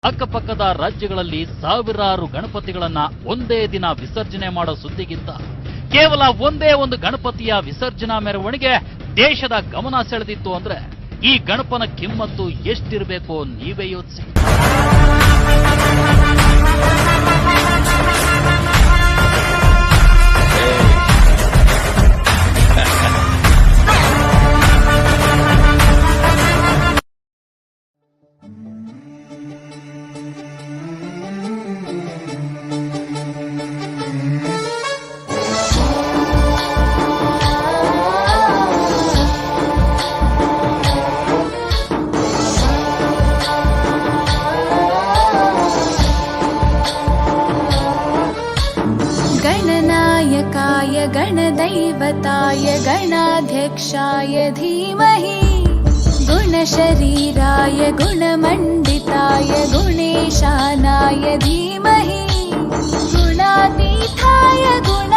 ಅಕ್ಕಪಕ್ಕದ ರಾಜ್ಯಗಳಲ್ಲಿ ಸಾವಿರಾರು ಗಣಪತಿಗಳನ್ನ ಒಂದೇ ದಿನ ವಿಸರ್ಜನೆ ಮಾಡೋ ಸುದ್ದಿಗಿಂತ ಕೇವಲ ಒಂದೇ ಒಂದು ಗಣಪತಿಯ ವಿಸರ್ಜನಾ ಮೆರವಣಿಗೆ ದೇಶದ ಗಮನ ಸೆಳೆದಿತ್ತು ಅಂದ್ರೆ ಈ ಗಣಪನ ಕಿಮ್ಮತ್ತು ಎಷ್ಟಿರಬೇಕು ನೀವೇ ಯೋಚಿಸಿ. गणनायकाय गणदैवताय गणाध्यक्षाय धीमहि गुणशरीराय गुणमण्डिताय गुणेशानाय धीमहि गुणातीताय गुण